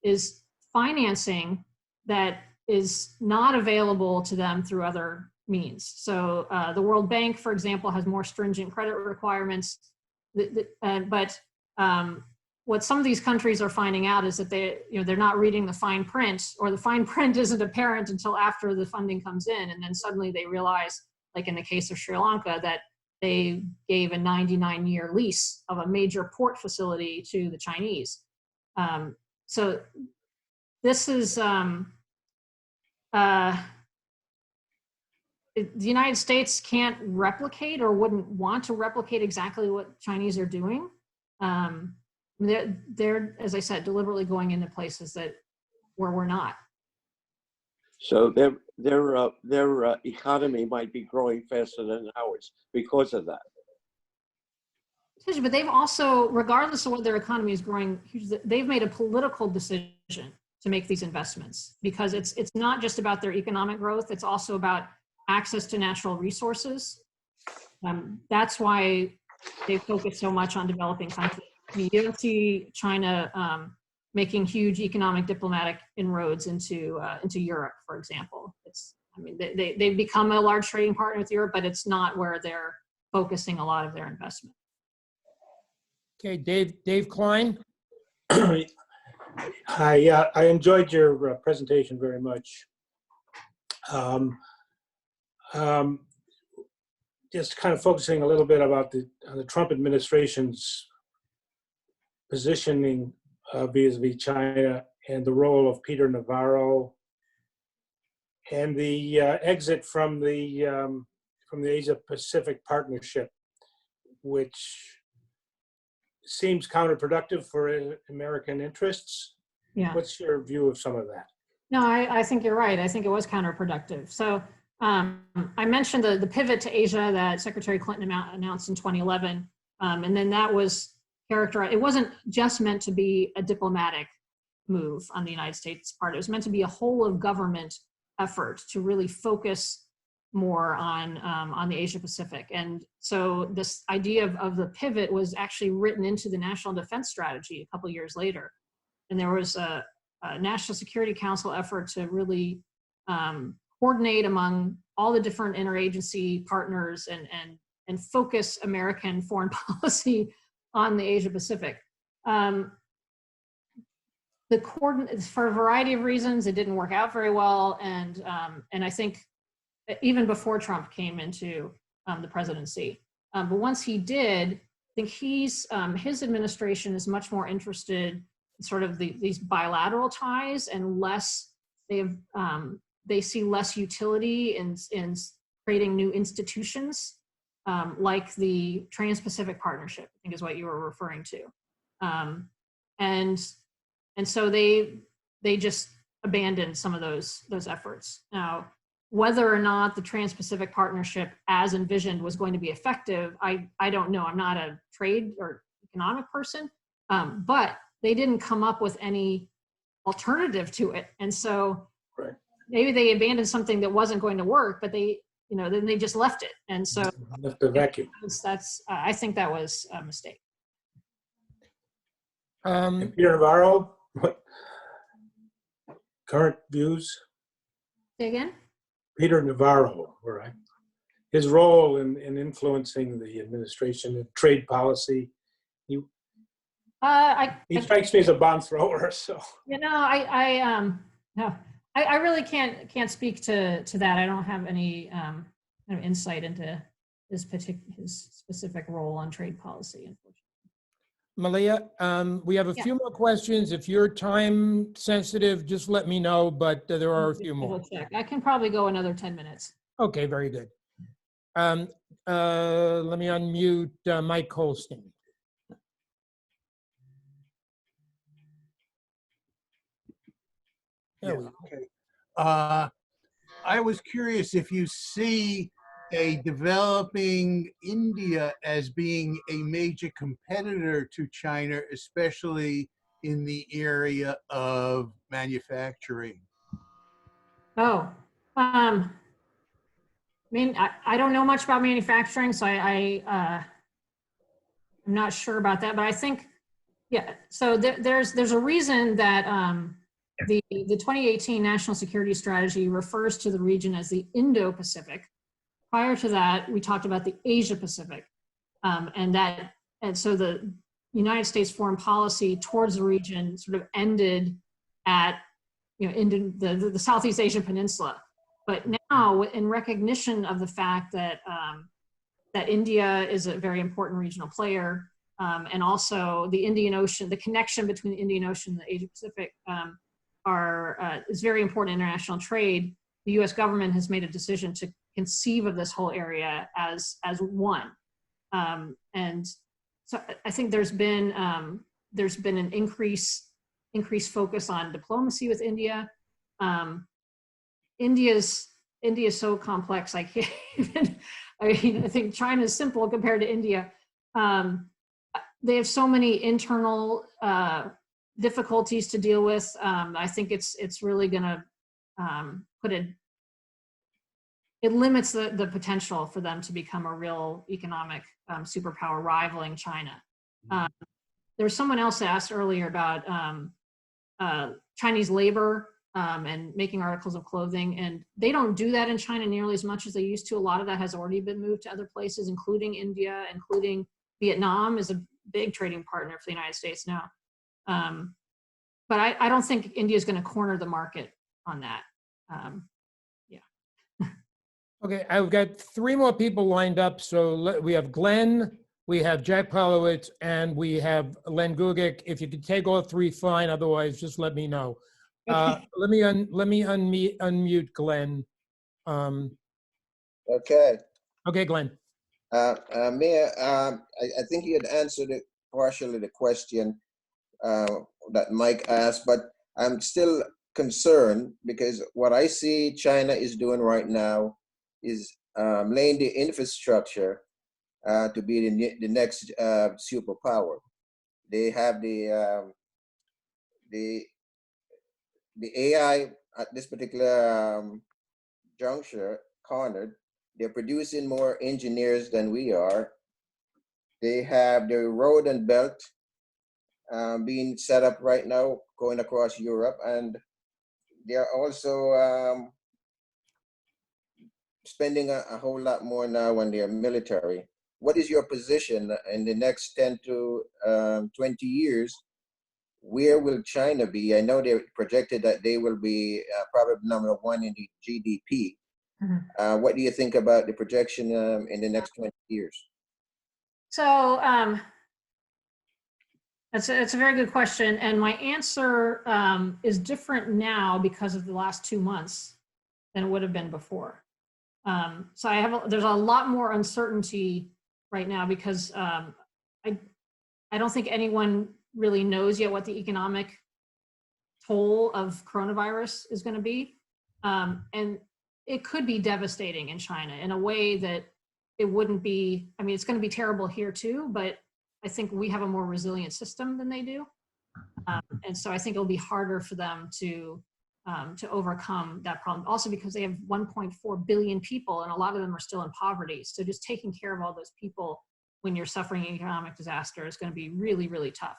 is financing that is not available to them through other means. So the World Bank, for example, has more stringent credit requirements. But what some of these countries are finding out is that they're not reading the fine print, or the fine print isn't apparent until after the funding comes in, and then suddenly they realize, like in the case of Sri Lanka, that they gave a 99-year lease of a major port facility to the Chinese. So this is the United States can't replicate or wouldn't want to replicate exactly what Chinese are doing. They're, as I said, deliberately going into places where we're not. So their economy might be growing faster than ours because of that. But they've also, regardless of what their economy is growing, they've made a political decision to make these investments, because it's not just about their economic growth, it's also about access to natural resources. That's why they focus so much on developing countries. I mean, you don't see China making huge economic diplomatic inroads into Europe, for example. They've become a large trading partner with Europe, but it's not where they're focusing a lot of their investment. Okay, Dave Klein. Hi, yeah, I enjoyed your presentation very much. Um, um, just kind of focusing a little bit about the Trump administration's positioning vis-a-vis China and the role of Peter Navarro and the exit from the Asia-Pacific Partnership, which seems counterproductive for American interests. Yeah. What's your view of some of that? No, I think you're right. I think it was counterproductive. So I mentioned the pivot to Asia that Secretary Clinton announced in 2011. And then that was characterized, it wasn't just meant to be a diplomatic move on the United States part. It was meant to be a whole of government effort to really focus more on the Asia Pacific. And so this idea of the pivot was actually written into the National Defense Strategy a couple of years later. And there was a National Security Council effort to really coordinate among all the different interagency partners and focus American foreign policy on the Asia Pacific. For a variety of reasons, it didn't work out very well, and I think even before Trump came into the presidency, but once he did, I think his administration is much more interested in sort of these bilateral ties and less they see less utility in creating new institutions like the Trans-Pacific Partnership, I think is what you were referring to. And so they just abandoned some of those efforts. Now, whether or not the Trans-Pacific Partnership as envisioned was going to be effective, I don't know. I'm not a trade or economic person, but they didn't come up with any alternative to it. And so Right. Maybe they abandoned something that wasn't going to work, but then they just left it. And so Left the vacuum. I think that was a mistake. And Peter Navarro, what current views? Say again? Peter Navarro, right? His role in influencing the administration and trade policy. He strikes me as a bomb thrower. So I really can't speak to that. I don't have any kind of insight into his specific role on trade policy, unfortunately. Malia, we have a few more questions. If you're time sensitive, just let me know, but there are a few more. Check. I can probably go another 10 minutes. Okay, very good. Let me unmute Mike Holstein. There we go. Okay. I was curious if you see a developing India as being a major competitor to China, especially in the area of manufacturing. Oh, I mean, I don't know much about manufacturing, so I'm not sure about that, but I think, yeah, so there's a reason that the 2018 National Security Strategy refers to the region as the Indo-Pacific. Prior to that, we talked about the Asia-Pacific, and so the United States foreign policy towards the region sort of ended at in the Southeast Asian Peninsula. But now, in recognition of the fact that that India is a very important regional player, and also the Indian Ocean, the connection between the Indian Ocean and the Asia Pacific is very important in international trade. The U.S. government has made a decision to conceive of this whole area as one, and so I think there's been an increased focus on diplomacy with India. India's so complex. I can't even. I mean, I think China is simple compared to India. They have so many internal difficulties to deal with. I think it's really going to it limits the potential for them to become a real economic superpower rivaling China. There's someone else asked earlier about Chinese labor and making articles of clothing, and they don't do that in China nearly as much as they used to. A lot of that has already been moved to other places, including India, including Vietnam is a big trading partner for the United States now. but I don't think India is going to corner the market on that. Okay, I've got 3 more people lined up. So we have Glenn, we have Jack Polowitz, and we have Len Gugic. If you could take all 3, fine. Otherwise, just let me know. Let me unmute Glenn. Okay. Okay, Glenn. Mayor, I think you had answered it partially, the question that Mike asked, but I'm still concerned because what I see China is doing right now is laying the infrastructure to be the next superpower. They have the AI at this particular juncture cornered. They're producing more engineers than we are. They have the road and belt being set up right now, going across Europe, and they're also spending a whole lot more now on their military. What is your position in the next 10 to 20 years? Where will China be? I know they projected that they will be probably number 1 in the GDP. What do you think about the projection in the next 20 years? So it's a very good question. And my answer is different now because of the last 2 months than it would have been before. So there's a lot more uncertainty right now because I don't think anyone really knows yet what the economic toll of coronavirus is going to be. And it could be devastating in China in a way that it wouldn't be. I mean, it's going to be terrible here too, but I think we have a more resilient system than they do. And so I think it'll be harder for them to overcome that problem. Also because they have 1.4 billion people and a lot of them are still in poverty. So just taking care of all those people when you're suffering an economic disaster is going to be really, really tough.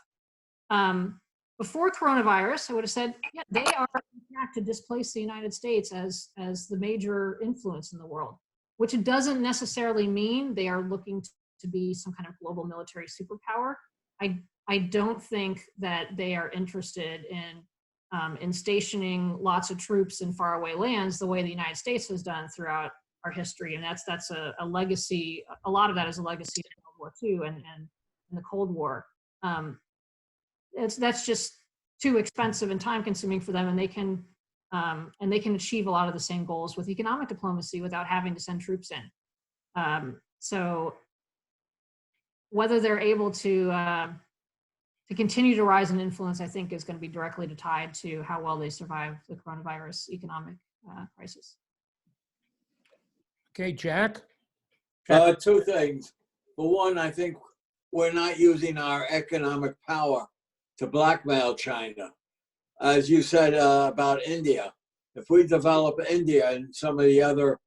Before coronavirus, I would have said, yeah, they are on track to displace the United States as the major influence in the world, which it doesn't necessarily mean they are looking to be some kind of global military superpower. I don't think that they are interested in stationing lots of troops in faraway lands the way the United States has done throughout our history, and that's a legacy. A lot of that is a legacy of World War II and the Cold War. That's just too expensive and time consuming for them, and they can achieve a lot of the same goals with economic diplomacy without having to send troops in. So whether they're able to continue to rise in influence, I think is going to be directly tied to how well they survive the coronavirus economic crisis. Okay, Jack? 2 things. For one, I think we're not using our economic power to blackmail China. As you said about India, if we develop India and some of the other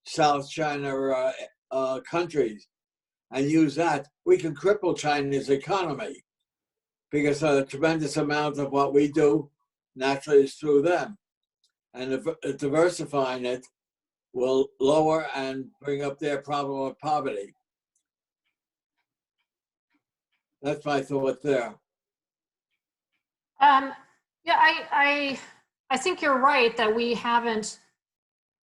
South China countries and use that, we can cripple China's economy because a tremendous amount of what we do naturally is through them. And diversifying it will lower and bring up their problem of poverty. That's my thought there. Yeah, I think you're right that we haven't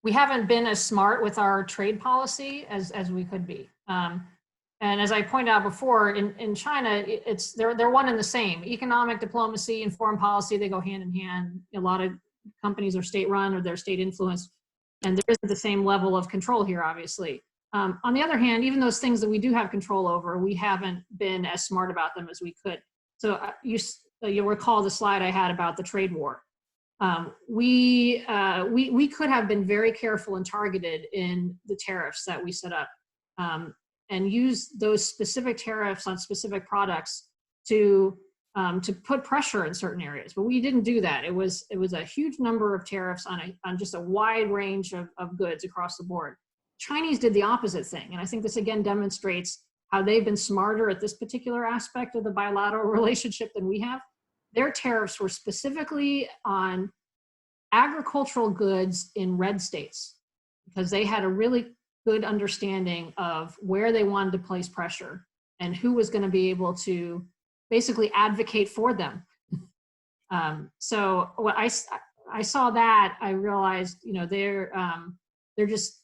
been as smart with our trade policy as we could be. And as I pointed out before, in China, they're one and the same. Economic diplomacy and foreign policy, they go hand in hand. A lot of companies are state-run or they're state-influenced, and there isn't the same level of control here, obviously. On the other hand, even those things that we do have control over, we haven't been as smart about them as we could. So you'll recall the slide I had about the trade war. We could have been very careful and targeted in the tariffs that we set up, and use those specific tariffs on specific products to put pressure in certain areas. But we didn't do that. It was a huge number of tariffs on just a wide range of goods across the board. Chinese did the opposite thing, and I think this again demonstrates how they've been smarter at this particular aspect of the bilateral relationship than we have. Their tariffs were specifically on agricultural goods in red states because they had a really good understanding of where they wanted to place pressure and who was going to be able to basically advocate for them. So when I saw that, I realized, they're just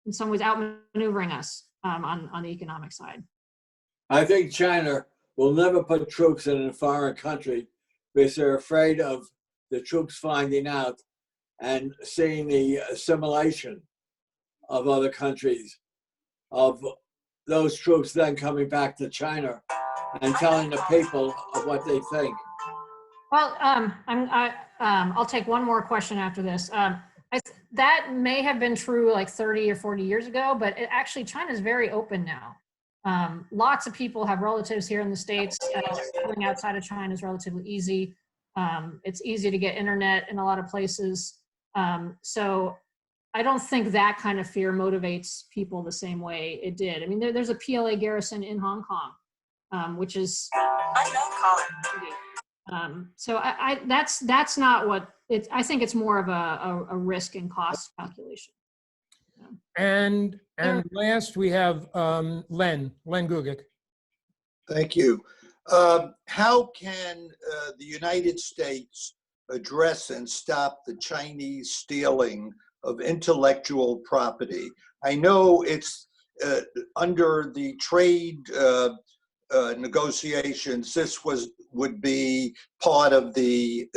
in some ways outmaneuvering us on the economic side. I think China will never put troops in a foreign country because they're afraid of the troops finding out and seeing the assimilation of other countries, of those troops then coming back to China and telling the people of what they think. Well, I'll take one more question after this. That may have been true like 30 or 40 years ago, but actually China's very open now. Lots of people have relatives here in the States. Going outside of China is relatively easy. It's easy to get internet in a lot of places. So I don't think that kind of fear motivates people the same way it did. I mean, there's a PLA garrison in Hong Kong, which is so that's not what it's. I think it's more of a risk and cost calculation. And last we have Len Gugick. Thank you. How can the United States address and stop the Chinese stealing of intellectual property? I know it's under the trade negotiations, this would be part of the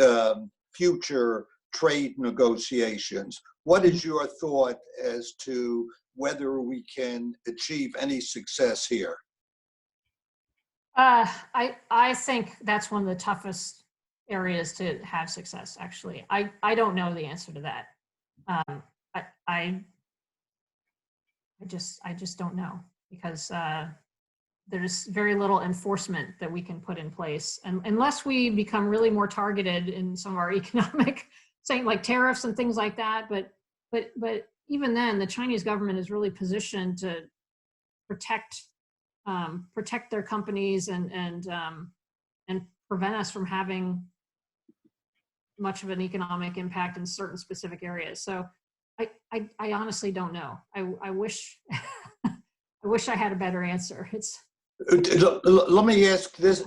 future trade negotiations. What is your thought as to whether we can achieve any success here? I think that's one of the toughest areas to have success, actually. I don't know the answer to that. I just don't know, because there's very little enforcement that we can put in place, and unless we become really more targeted in some of our economic, saying like tariffs and things like that. But even then, the Chinese government is really positioned to protect their companies and prevent us from having much of an economic impact in certain specific areas. So I honestly don't know. I wish I wish I had a better answer. Let me ask this.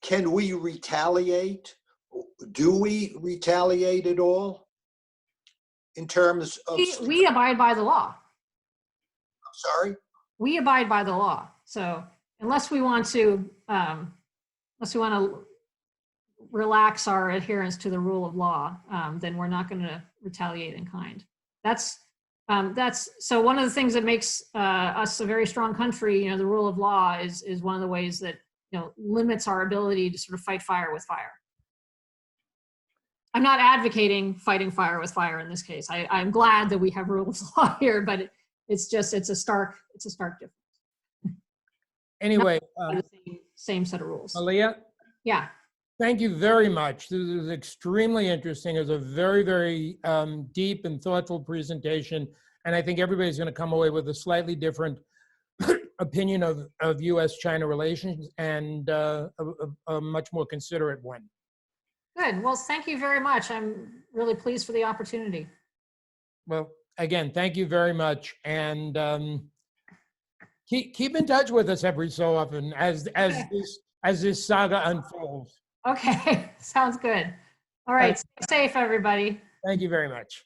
Can we retaliate? Do we retaliate at all in terms of? We abide by the law. Sorry? We abide by the law. So unless we want to relax our adherence to the rule of law, then we're not going to retaliate in kind. That's so one of the things that makes us a very strong country. The rule of law is one of the ways that limits our ability to sort of fight fire with fire. I'm not advocating fighting fire with fire in this case. I'm glad that we have rules of law here, but it's a stark difference. Anyway, the same set of rules. Malia? Yeah. Thank you very much. This was extremely interesting. It was a very, very deep and thoughtful presentation. And I think everybody's going to come away with a slightly different opinion of U.S.-China relations, and a much more considerate one. Good. Well, thank you very much. I'm really pleased for the opportunity. Well, again, thank you very much. And keep in touch with us every so often as this saga unfolds. Okay, sounds good. All right, stay safe, everybody. Thank you very much.